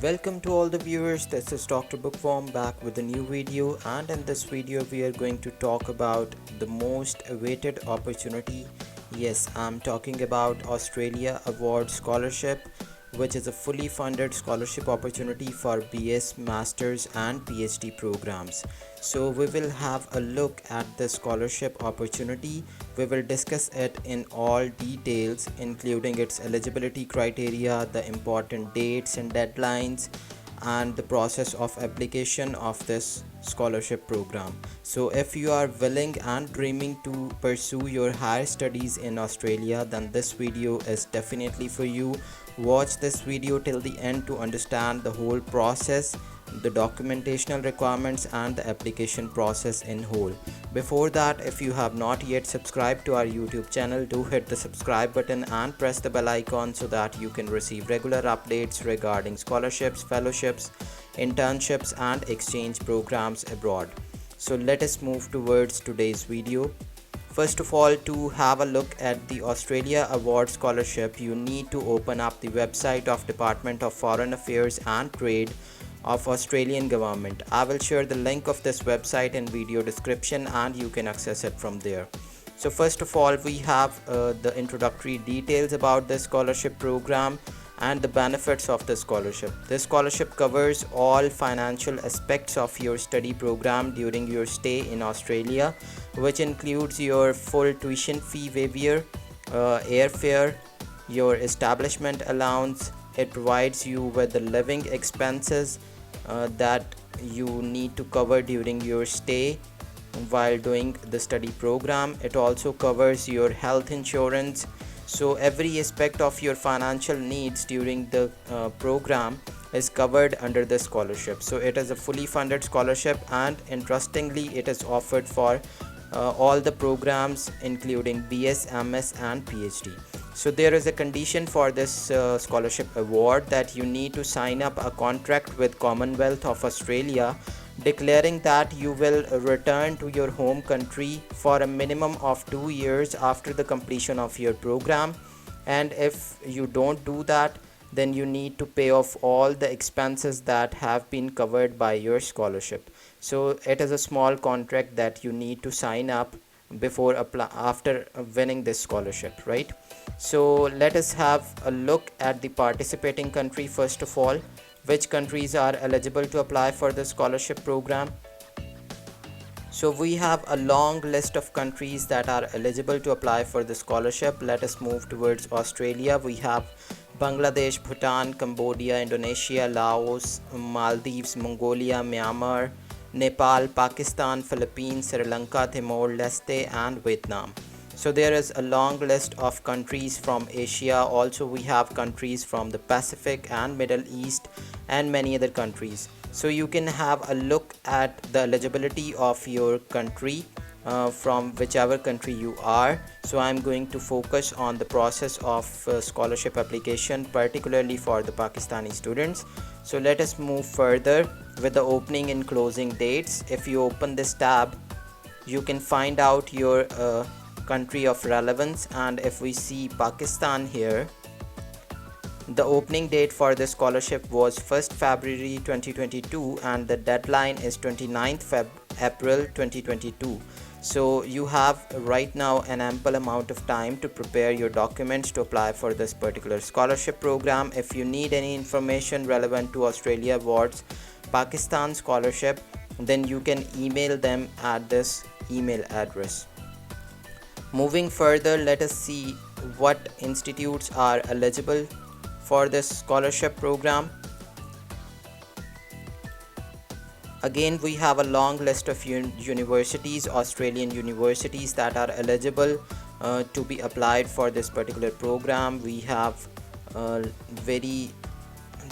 Welcome to all the viewers, this is Dr. Bookworm back with a new video, and in this video we are going to talk about the most awaited opportunity. Yes, I'm talking about Australia Award Scholarship, which is a fully funded scholarship opportunity for BS, Masters and Ph.D programs. So we will have a look at the scholarship opportunity. We will discuss it in all details, including its eligibility criteria, the important dates and deadlines, and the process of application of this scholarship program. So if you are willing and dreaming to pursue your higher studies in Australia, then this video is definitely for you. Watch this video till the end to understand the whole process, the documentational requirements and the application process in whole. Before that, if you have not yet subscribed to our YouTube channel, do hit the subscribe button and press the bell icon so that you can receive regular updates regarding scholarships, fellowships, internships and exchange programs abroad. So let us move towards today's video. First of all, to have a look at the Australia Award Scholarship, you need to open up the website of Department of Foreign Affairs and Trade of Australian government. I will share the link of this website in video description and you can access it from there. So first of all, we have the introductory details about the scholarship program and the benefits of the scholarship. This scholarship covers all financial aspects of your study program during your stay in Australia, which includes your full tuition fee waiver, airfare, your establishment allowance. It provides you with the living expenses that you need to cover during your stay while doing the study program. It also covers your health insurance. So every aspect of your financial needs during the program is covered under the scholarship. So it is a fully funded scholarship, and interestingly it is offered for all the programs including BS, MS and PhD. So there is a condition for this scholarship award, that you need to sign up a contract with Commonwealth of Australia declaring that you will return to your home country for a minimum of 2 years after the completion of your program, and if you don't do that, then you need to pay off all the expenses that have been covered by your scholarship. So it is a small contract that you need to sign up before after winning this scholarship, right? So let us have a look at the participating country first of all. Which countries are eligible to apply for the scholarship program? So we have a long list of countries that are eligible to apply for the scholarship. Let us move towards Australia. We have Bangladesh, Bhutan, Cambodia, Indonesia, Laos, Maldives, Mongolia, Myanmar, Nepal, Pakistan, Philippines, Sri Lanka, Timor-Leste and Vietnam. So there is a long list of countries from Asia. Also we have countries from the Pacific and Middle East and many other countries. So you can have a look at the eligibility of your country from whichever country you are. So I'm going to focus on the process of scholarship application, particularly for the Pakistani students. So let us move further with the opening and closing dates. If you open this tab, you can find out your country of relevance, and if we see Pakistan here, the opening date for the scholarship was 1st February 2022 and the deadline is 29th April 2022. So you have right now an ample amount of time to prepare your documents to apply for this particular scholarship program. If you need any information relevant to Australia Awards Pakistan scholarship, then you can email them at this email address. Moving further, let us see what institutes are eligible for this scholarship program. Again, we have a long list of universities, Australian universities that are eligible to be applied for this particular program. We have very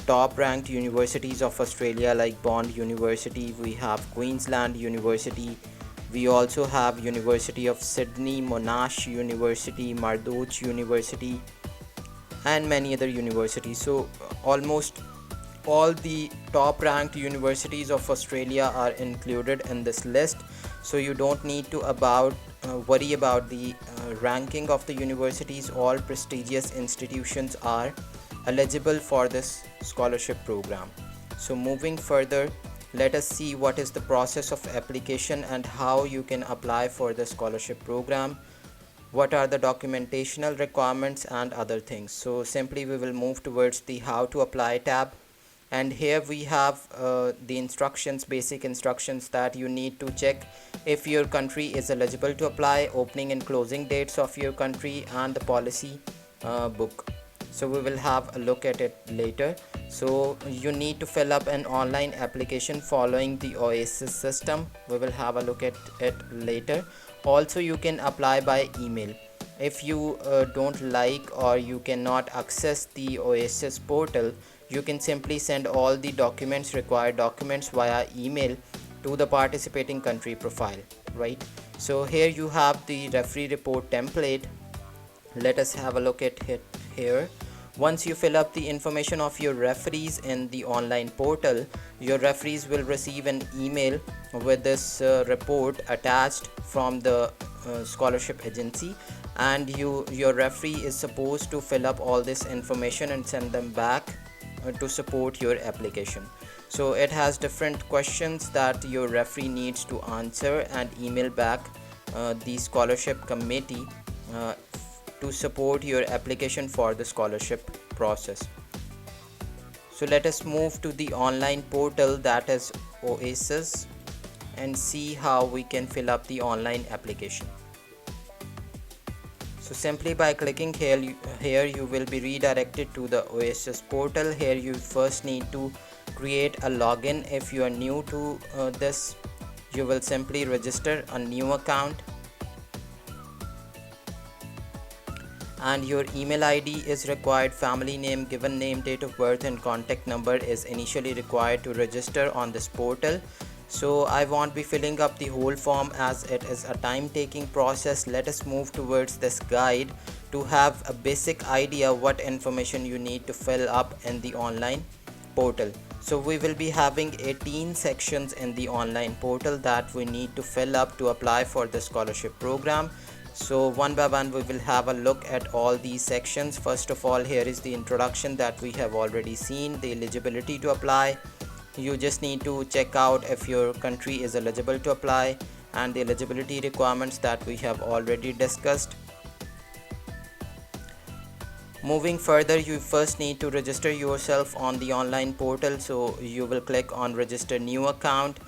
top ranked universities of Australia like Bond University, we have Queensland University, we also have University of Sydney, Monash University, Mardoch University and many other universities. So almost all the top ranked universities of Australia are included in this list. So you don't need to worry about the ranking of the universities. All prestigious institutions are eligible for this scholarship program. So moving further, let us see what is the process of application and how you can apply for the scholarship program, what are the documentational requirements and other things. So simply we will move towards the how to apply tab, and here we have the instructions, basic instructions that you need to check if your country is eligible to apply, opening and closing dates of your country, and the policy book. So we will have a look at it later. So you need to fill up an online application following the Oasis system. We will have a look at it later. Also, you can apply by email. If you don't like or you cannot access the Oasis portal, you can simply send all the required documents via email to the participating country profile, right? So here you have the referee report template. Let us have a look at it here. Once you fill up the information of your referees in the online portal, your referees will receive an email with this report attached from the scholarship agency, and your referee is supposed to fill up all this information and send them back to support your application. So it has different questions that your referee needs to answer and email back the scholarship committee to support your application for the scholarship process. So let us move to the online portal, that is Oasis, and see how we can fill up the online application. So simply by clicking here you will be redirected to the Oasis portal. Here you first need to create a login. If you are new to this, you will simply register a new account, and your email ID is required. Family name, given name, date of birth and contact number is initially required to register on this portal. So I won't be filling up the whole form as it is a time-taking process. Let us move towards this guide to have a basic idea what information you need to fill up in the online portal. So we will be having 18 sections in the online portal that we need to fill up to apply for the scholarship program. So one by one we will have a look at all these sections. First of all, here is the introduction that we have already seen, the eligibility to apply. You just need to check out if your country is eligible to apply, and the eligibility requirements that we have already discussed. Moving further, you first need to register yourself on the online portal. So you will click on register new account.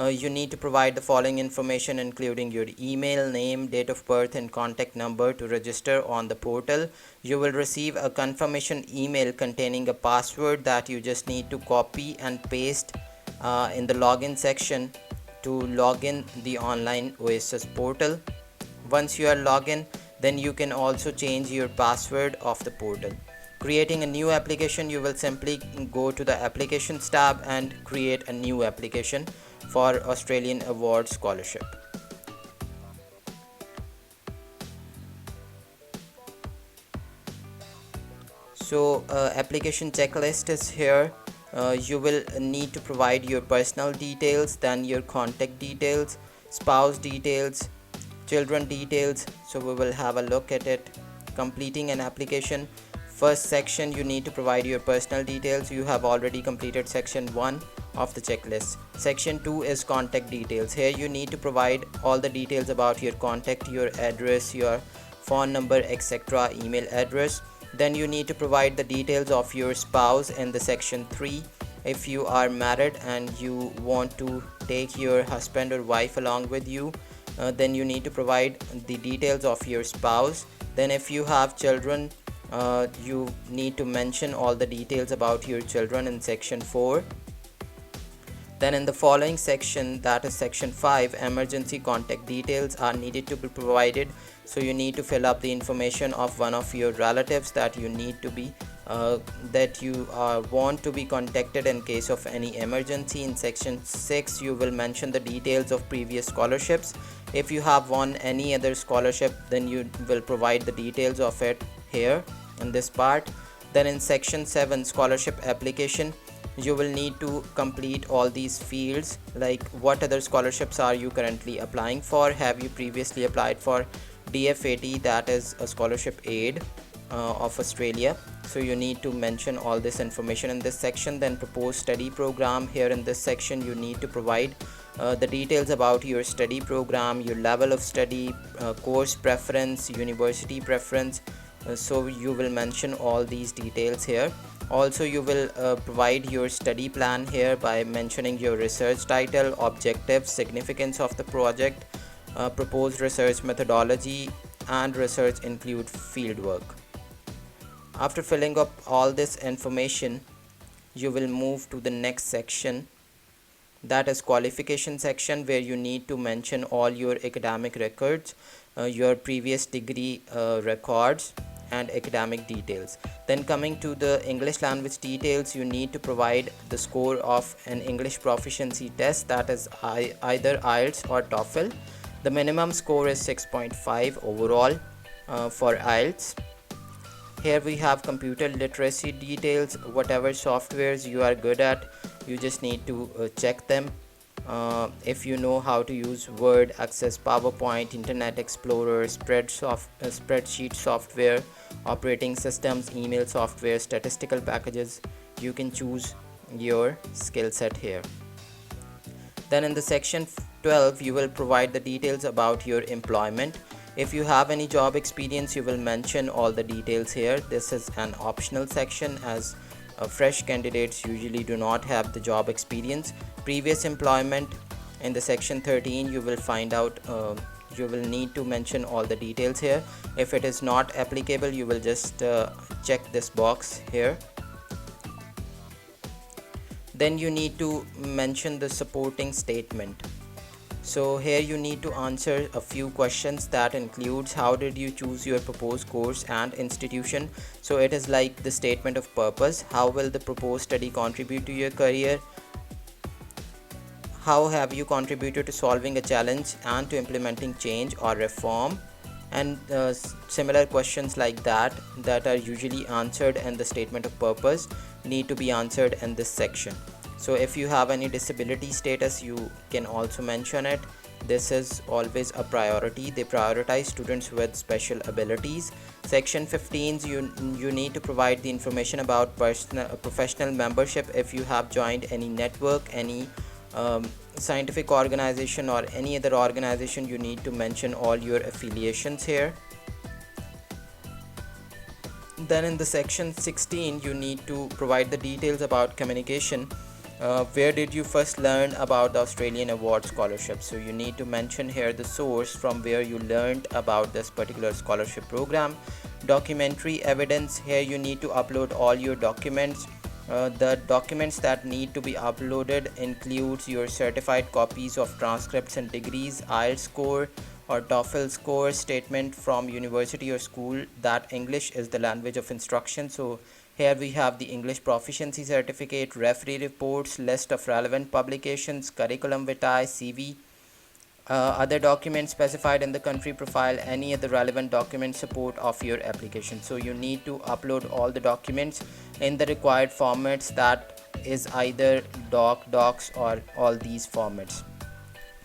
You need to provide the following information, including your email, name, date of birth and contact number to register on the portal. You will receive a confirmation email containing a password that you just need to copy and paste in the login section to log in the online Oasis portal. Once you are logged in, then you can also change your password of the portal. Creating a new application, you will simply go to the applications tab and create a new application for Australian Award Scholarship. So application checklist is here. You will need to provide your personal details, then your contact details, spouse details, children details. So we will have a look at it. Completing an application. First section, you need to provide your personal details. You have already completed section 1 of the checklist. Section 2 is contact details. Here you need to provide all the details about your contact, your address, your phone number, etc., email address. Then you need to provide the details of your spouse in the section 3. If you are married and you want to take your husband or wife along with you, then you need to provide the details of your spouse. Then if you have children, you need to mention all the details about your children in section 4. Then in the following section, that is section 5, emergency contact details are needed to be provided. So you need to fill up the information of one of your relatives that you need to be want to be contacted in case of any emergency. In section 6, you will mention the details of previous scholarships. If you have won any other scholarship, then you will provide the details of it here in this part. Then in section 7, scholarship application, you will need to complete all these fields, like what other scholarships are you currently applying for. Have you previously applied for DFAT, that is a scholarship aid? of Australia. So you need to mention all this information in this section. Then proposed study program. Here in this section you need to provide the details about your study program, your level of study, course preference, university preference. So you will mention all these details here. Also you will provide your study plan here by mentioning your research title, objectives, significance of the project, proposed research methodology, and research include fieldwork. After filling up all this information, you will move to the next section, that is qualification section, where you need to mention all your academic records, your previous degree records, and academic details. Then coming to the English language details, you need to provide the score of an English proficiency test, that is either IELTS or TOEFL. The minimum score is 6.5 overall for IELTS. Here we have computer literacy details. Whatever softwares you are good at, you just need to check them. If you know how to use Word, Access PowerPoint, Internet Explorer, spreadsheet software, operating systems, email software, statistical packages, you can choose your skill set here. Then in the section 12, you will provide the details about your employment. If you have any job experience, you will mention all the details here. This is an optional section, as fresh candidates usually do not have the job experience. Previous employment, in the section 13, you will find out, you will need to mention all the details here. If it is not applicable, you will just check this box here. Then you need to mention the supporting statement. So here you need to answer a few questions that includes how did you choose your proposed course and institution. So it is like the statement of purpose. How will the proposed study contribute to your career? How have you contributed to solving a challenge and to implementing change or reform? And similar questions like that are usually answered in the statement of purpose need to be answered in this section. So if you have any disability status, you can also mention it. This is always a priority. They prioritize students with special abilities. Section 15, you need to provide the information about professional membership. If you have joined any network, any scientific organization or any other organization, you need to mention all your affiliations here. Then in the section 16, you need to provide the details about communication. Where did you first learn about the Australian Award Scholarship? So you need to mention here the source from where you learned about this particular scholarship program. Documentary evidence, here you need to upload all your documents. The documents that need to be uploaded includes your certified copies of transcripts and degrees, IELTS score or TOEFL score, statement from university or school that English is the language of instruction. So here we have the English proficiency certificate, referee reports, list of relevant publications, curriculum vitae, CV, other documents specified in the country profile, any other relevant document support of your application. So you need to upload all the documents in the required formats, that is either docs or all these formats.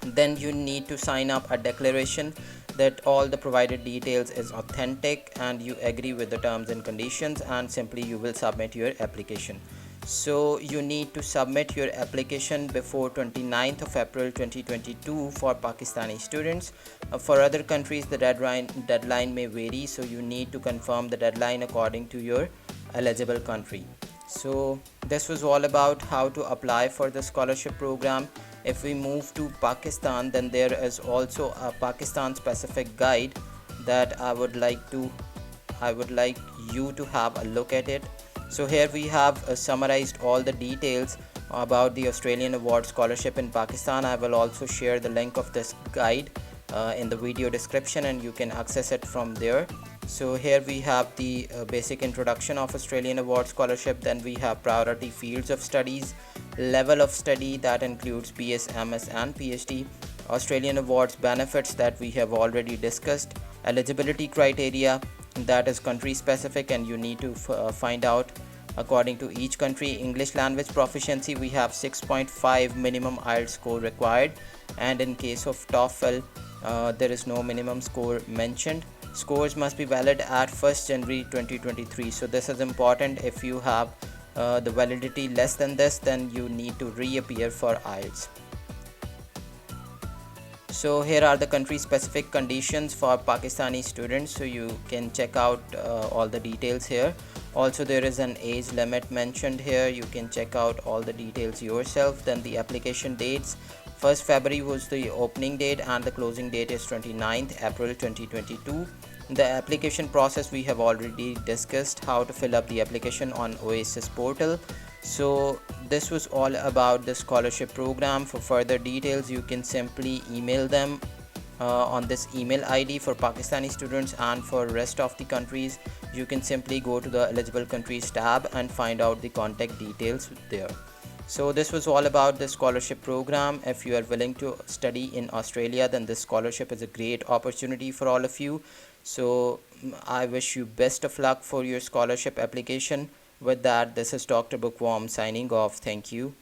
Then you need to sign up a declaration that all the provided details is authentic and you agree with the terms and conditions, and simply you will submit your application. So you need to submit your application before 29th of April 2022 for Pakistani students. For other countries the deadline may vary, so you need to confirm the deadline according to your eligible country. So this was all about how to apply for the scholarship program. If we move to Pakistan, then there is also a Pakistan specific guide that I would like you to have a look at it. So here we have summarized all the details about the Australian Award Scholarship in Pakistan. I will also share the link of this guide in the video description and you can access it from there. So here we have the basic introduction of Australian Award Scholarship. Then we have priority fields of studies, level of study that includes BS, MS and Ph.D, Australian Awards benefits that we have already discussed, eligibility criteria that is country specific and you need to find out according to each country. English language proficiency, we have 6.5 minimum IELTS score required, and in case of TOEFL there is no minimum score mentioned. scores must be valid at 1st January 2023. So this is important. If you have the validity less than this, then you need to reappear for IELTS. So here are the country specific conditions for Pakistani students, so you can check out all the details here. Also there is an age limit mentioned here, you can check out all the details yourself. Then the application dates: 1st February was the opening date and the closing date is 29th April 2022. The application process we have already discussed, how to fill up the application on Oasis portal. So this was all about the scholarship program. For further details you can simply email them on this email ID for Pakistani students, and for rest of the countries you can simply go to the eligible countries tab and find out the contact details there. So this was all about the scholarship program. If you are willing to study in Australia, then this scholarship is a great opportunity for all of you. So I wish you best of luck for your scholarship application. With that, this is Dr. Bookworm signing off. Thank you.